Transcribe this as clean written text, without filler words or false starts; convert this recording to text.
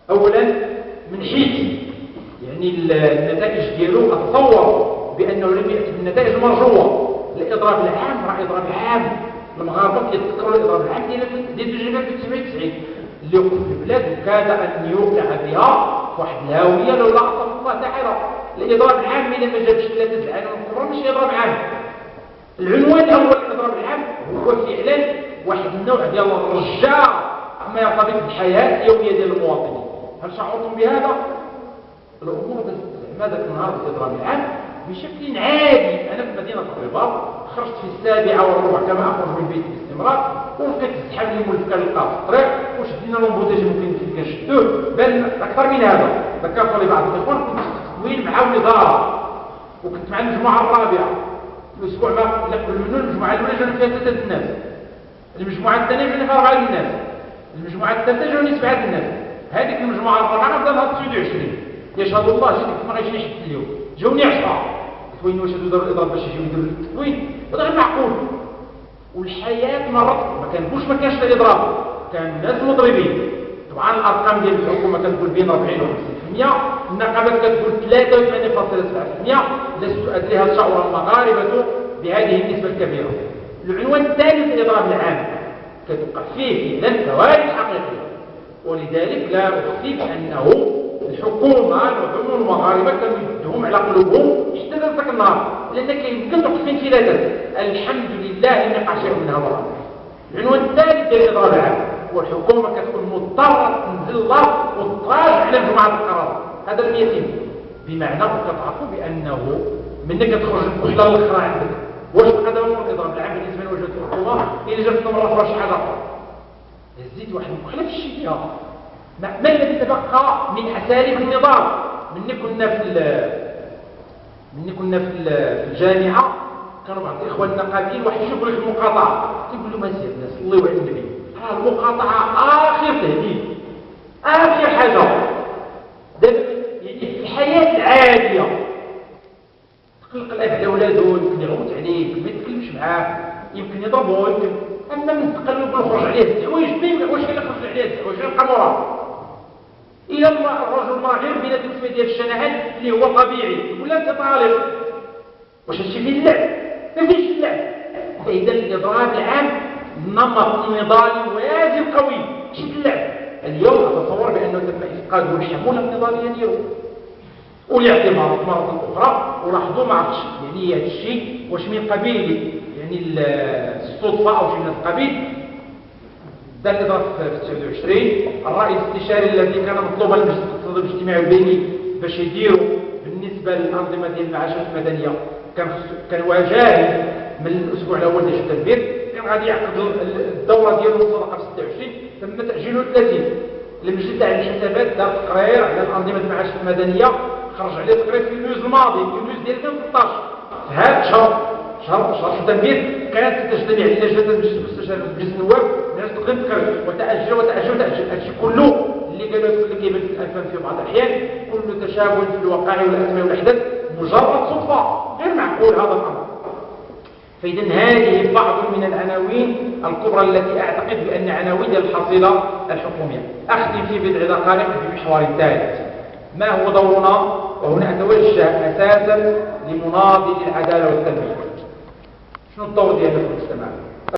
اولا من حيث يعني النتائج ديالو اتصور بانه لم ياتي بالنتائج المرجوه. الاضراب العام راه اضراب عام، المغاربه كيتذكروا الاضراب العام ديال التجربه في 97 اللي وقف في البلاد وكاد ان يوقع بها في واحد الهاويه لولا عطف الله تعالى. الاضراب العام اذا ما جابش 3 العالم الكبرى ماشي اضراب عام. العنوان الاول للاضراب العام هو فعلا واحد النوع ديال الرجاء ما يرتبط بالحياه اليوميه ديال المواطنين. هل شعرتم بهذا؟ الامور زعما ذاك النهار في الاضراب العام بشكل عادي. انا في مدينه الرباط خرجت في 7:15 كما اخرج من بيتي باستمرار، ولقيت الزحام اللي مولف كنلقاه في الطريق وشدينا لومبوتاج ممكن كنشدوه، بل اكثر من هذا ذكرت لي بعض الاخوان كنت في التكوين مع الوزاره وكنت مع المجموعه الرابعه في الاسبوع ما قبل منه. المجموعه الاولى جانا فيها 3 الناس، المجموعه الثانيه جانا فيها 4 الناس، المجموعه الثالثه جاوني 7 الناس، هذيك المجموعه الرابعه غدا نهار 29 يشهد الله جيت ما غاديش نحس اليوم جاوني 10. وين واش هادو داروا الاضراب باش يجيو يديروا التكوين؟ هذا غير معقول. والحياه مرت ما كانش الاضراب، كان الناس مضربين. طبعا الارقام ديال الحكومه كتقول بين 40 و 50%، النقابات كتقول 83.7%. لست ادري هل شعر المغاربه بهذه النسبه الكبيره. العنوان الثالث الاضراب العام كتوقع فيه فعلا كوارث حقيقيه، ولذلك لا اخفي بانه الحكومه وعموم المغاربه كانوا يدهم على قلوبهم حتى ذاك النهار، لان كيمكن توقف في انفلاتات. الحمد لله ان قاشر منها مرة. العنوان الثالث ديال الاضراب العام هو الحكومه كتكون مضطره تنزل الله وتراجع على مجموعه القرارات. هذا لم يتم، بمعنى كتعرفوا بانه منك تخرج الكحله الاخرى عندك. واش هذا هو الاضراب العام بالنسبه لوجهه الحكومه؟ الا جات مره اخرى شي حاجه اخرى زيد واحد المخلف في الشيء فيها. ما الذي تبقى من اساليب النظام؟ من كنا في الجامعه كانوا بعض الاخوان النقابيين واحد يشوفوا لك المقاطعه تيقول له ما سير الناس صليوا على النبي، راه المقاطعه اخر تهديد، اخر حاجه. يعني في الحياه العاديه تقلق الاب على اولاده، يمكن يغوت عليه، يمكن ما يتكلمش معاه، يمكن يضربه، يمكن. اما من تقلب يخرج عليه التحويج بين واش كاين يخرج عليه التحويج يلقى مراه الى الرجل راغب بلا تكفي ديال الشنعات اللي هو طبيعي ولا انت طالب. واش هادشي فيه اللعب؟ ما فيش اللعب. فاذا الاضراب العام نمط نضالي واجب قوي ماشي اللعب. اليوم اتصور بانه تم افقاد الحموله النضاليه ديالو والاعتبارات مره اخرى. ولاحظوا ما عرفتش يعني هذا الشيء واش من قبيل يعني الصدفه او شيء من القبيل. دار الاضراب في 29 الرئيس الاستشاري الذي كان مطلوبا لمجلس الاقتصاد والاجتماعي البيني باش يديروا بالنسبه للانظمه ديال المعاشات المدنيه كان جاهز من الاسبوع الاول ديال التدبير. كان غادي يعقد الدوره ديالو الصدقه في 26 تم تاجيله 30. المجلس تاع الحسابات دار تقرير على الانظمه المعاشات المدنيه، خرج عليه تقرير في يونيو الماضي، يونيو ديال 2013. في هذا شهر التدبير كانت تجتمع لجنه المجلس المستشار مجلس النواب الناس تقدم تكرر وتاجل. هادشي كله اللي قالوا اللي كيبان في الافهام في بعض الاحيان كله تشابه في الوقائع والاسماء والاحداث مجرد صدفه غير معقول هذا الامر. فاذا هذه بعض من العناوين الكبرى التي اعتقد بان عناوين الحصيله الحكوميه. اختم في بضع دقائق بمحور ثالث، ما هو دورنا؟ وهنا اتوجه اساسا لمناضلي العداله والتنميه. شنو الدور ديالنا في المجتمع؟